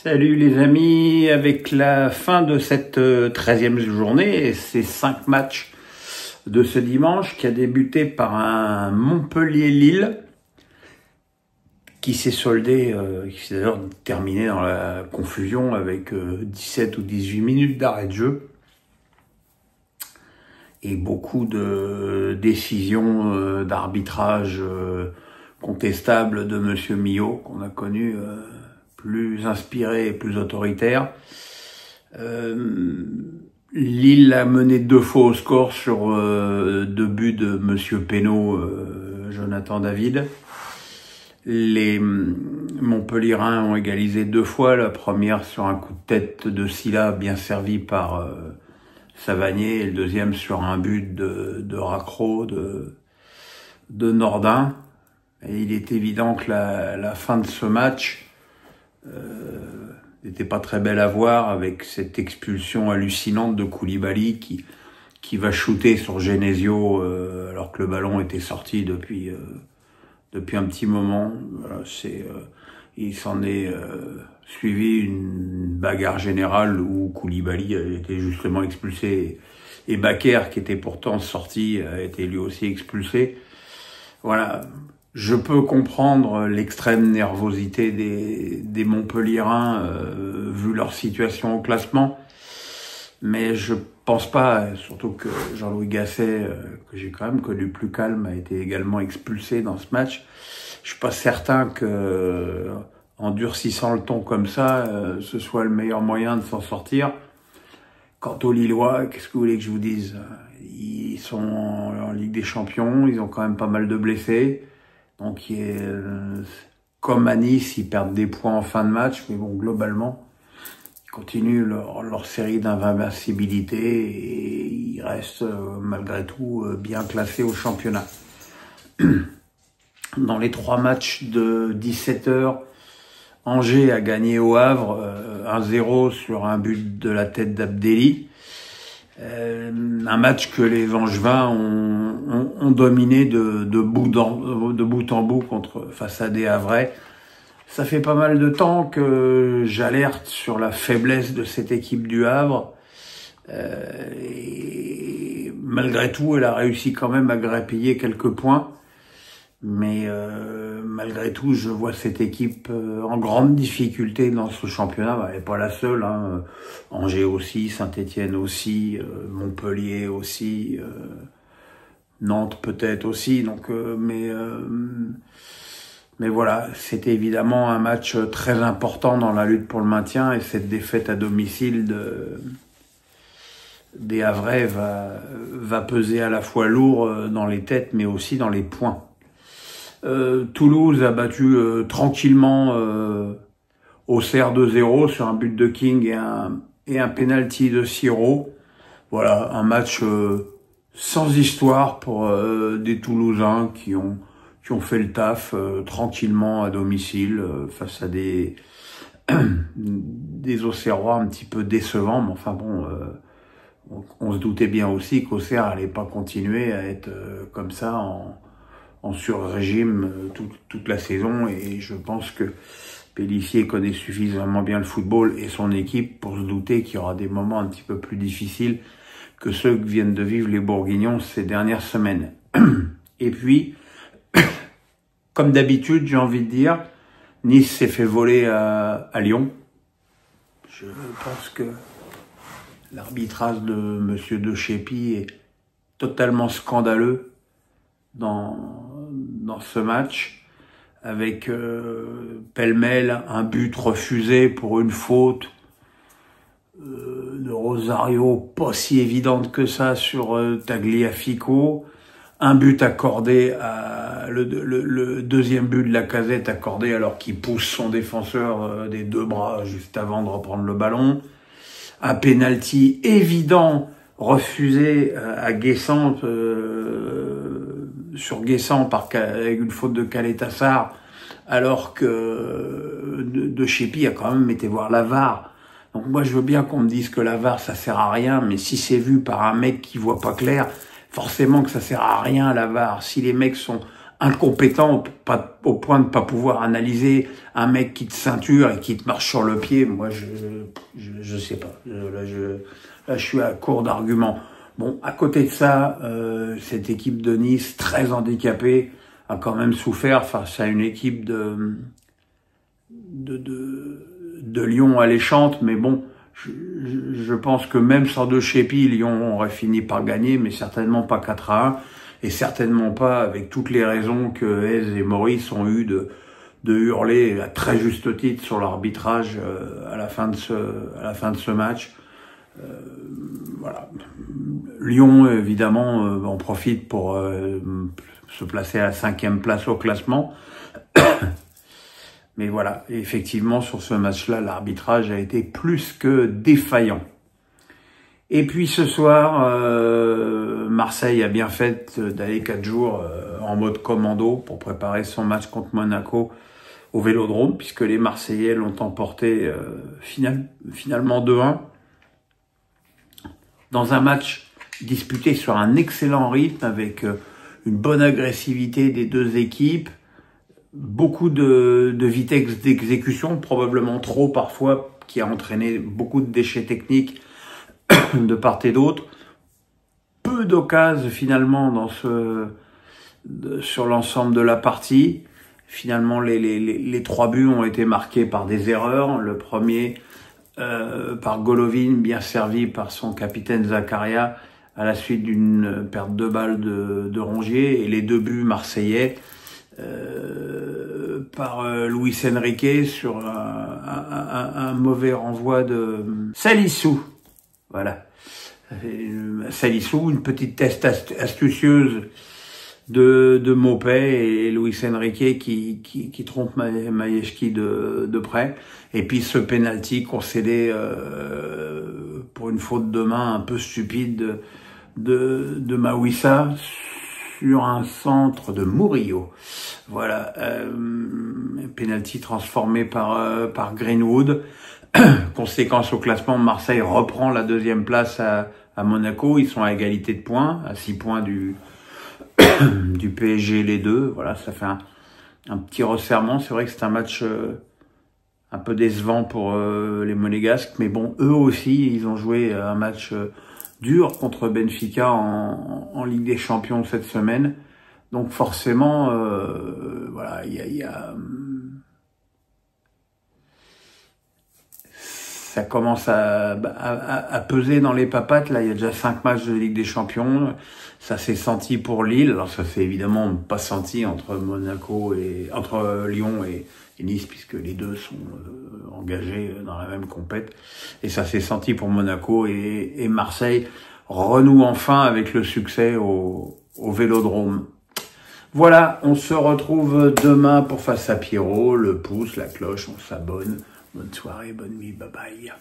Salut les amis, avec la fin de cette 13e journée et ces 5 matchs de ce dimanche qui a débuté par un Montpellier-Lille qui s'est soldé, qui s'est d'ailleurs terminé dans la confusion avec 17 ou 18 minutes d'arrêt de jeu et beaucoup de décisions d'arbitrage contestables de Monsieur Millot qu'on a connu plus inspiré et plus autoritaire. Lille a mené 2 fois au score sur 2 buts de Monsieur Penaud, Jonathan David. Les Montpelliérains ont égalisé 2 fois, la première sur un coup de tête de Sylla bien servi par Savanier, et le deuxième sur un but de Racro de Nordin. Et il est évident que la fin de ce match n'était pas très belle à voir, avec cette expulsion hallucinante de Koulibaly qui va shooter sur Genesio alors que le ballon était sorti depuis un petit moment. Voilà, il s'en est suivi une bagarre générale où Koulibaly a été justement expulsé et Bakker, qui était pourtant sorti, a été lui aussi expulsé. Voilà. Je peux comprendre l'extrême nervosité des Montpelliérains vu leur situation au classement, mais je pense pas, surtout que Jean-Louis Gasset, que j'ai quand même connu plus calme, a été également expulsé dans ce match. Je suis pas certain que, en durcissant le ton comme ça, ce soit le meilleur moyen de s'en sortir. Quant aux Lillois, qu'est-ce que vous voulez que je vous dise? Ils sont en Ligue des Champions, ils ont quand même pas mal de blessés. Donc, comme à Nice, ils perdent des points en fin de match, mais bon, globalement, ils continuent leur série d'invincibilité et ils restent malgré tout bien classés au championnat. Dans les 3 matchs de 17h, Angers a gagné au Havre 1-0 sur un but de la tête d'Abdelli. Un match que les Angevins ont dominé de bout en bout face à des Havrais. Ça fait pas mal de temps que j'alerte sur la faiblesse de cette équipe du Havre. Et malgré tout, elle a réussi quand même à grappiller quelques points. Mais malgré tout, je vois cette équipe en grande difficulté dans ce championnat. Elle n'est pas la seule, hein. Angers aussi, Saint-Étienne aussi, Montpellier aussi, Nantes peut-être aussi. Donc, mais voilà, c'était évidemment un match très important dans la lutte pour le maintien, et cette défaite à domicile des Havrais va peser à la fois lourd dans les têtes, mais aussi dans les points. Toulouse a battu tranquillement Auxerre 2-0 sur un but de King et un penalty de Siro. Voilà, un match sans histoire pour des Toulousains qui ont fait le taf tranquillement à domicile face à des Auxerrois un petit peu décevants. Mais enfin bon, on se doutait bien aussi qu'Auxerre allait pas continuer à être comme ça en sur-régime toute la saison, et je pense que Pélissier connaît suffisamment bien le football et son équipe pour se douter qu'il y aura des moments un petit peu plus difficiles que ceux que viennent de vivre les Bourguignons ces dernières semaines. Et puis, comme d'habitude, j'ai envie de dire, Nice s'est fait voler à Lyon. Je pense que l'arbitrage de Monsieur De Chépy est totalement scandaleux dans ce match, avec pêle-mêle un but refusé pour une faute de Rosario pas si évidente que ça sur Tagliafico, un but accordé le deuxième but de Lacazette accordé alors qu'il pousse son défenseur des 2 bras juste avant de reprendre le ballon, un penalty évident refusé à Guessant, sur Guessant avec une faute de Caletassar, alors que De Chépy a quand même été voir la VAR. Donc moi je veux bien qu'on me dise que la VAR ça sert à rien, mais si c'est vu par un mec qui voit pas clair, forcément que ça sert à rien la VAR. Si les mecs sont incompétent au point de pas pouvoir analyser un mec qui te ceinture et qui te marche sur le pied. Moi, je sais pas. Là, je suis à court d'arguments. Bon, à côté de ça, cette équipe de Nice, très handicapée, a quand même souffert face à une équipe de Lyon alléchante. Mais bon, je pense que même sans De Chépi, Lyon aurait fini par gagner, mais certainement pas 4-1. Et certainement pas avec toutes les raisons que Hez et Maurice ont eu de hurler à très juste titre sur l'arbitrage à la fin de ce match. Voilà. Lyon, évidemment, en profite pour se placer à la 5e place au classement. Mais voilà, et effectivement, sur ce match-là, l'arbitrage a été plus que défaillant. Et puis ce soir, Marseille a bien fait d'aller 4 jours en mode commando pour préparer son match contre Monaco au Vélodrome, puisque les Marseillais l'ont emporté finalement 2-1. Dans un match disputé sur un excellent rythme, avec une bonne agressivité des deux équipes, beaucoup de vitesse d'exécution, probablement trop parfois, qui a entraîné beaucoup de déchets techniques de part et d'autre. Peu d'occasions finalement sur l'ensemble de la partie. Finalement, les 3 buts ont été marqués par des erreurs. Le premier par Golovin, bien servi par son capitaine Zakaria à la suite d'une perte de balle de Rongier, et les 2 buts marseillais par Luis Enrique sur un mauvais renvoi de Salissou. Voilà. Salissou, une petite test astucieuse de Maupay, et Luis Enrique qui trompe Majewski de près. Et puis ce penalty concédé pour une faute de main un peu stupide de Mawissa sur un centre de Murillo. Voilà, penalty transformé par Greenwood. Conséquence au classement, Marseille reprend la 2e place à Monaco. Ils sont à égalité de points, à 6 points du PSG les deux. Voilà, ça fait un petit resserrement. C'est vrai que c'est un match un peu décevant pour les Monégasques, mais bon, eux aussi, ils ont joué un match dur contre Benfica en Ligue des Champions cette semaine. Donc forcément, voilà, ça commence à peser dans les papates. Là, il y a déjà 5 matchs de Ligue des Champions. Ça s'est senti pour Lille. Alors ça s'est évidemment pas senti entre Lyon et Nice, puisque les deux sont engagés dans la même compète. Et ça s'est senti pour Monaco, et Marseille renoue enfin avec le succès au Vélodrome. Voilà, on se retrouve demain pour Face à Pierrot. Le pouce, la cloche, on s'abonne. Bonne soirée, bonne nuit, bye bye.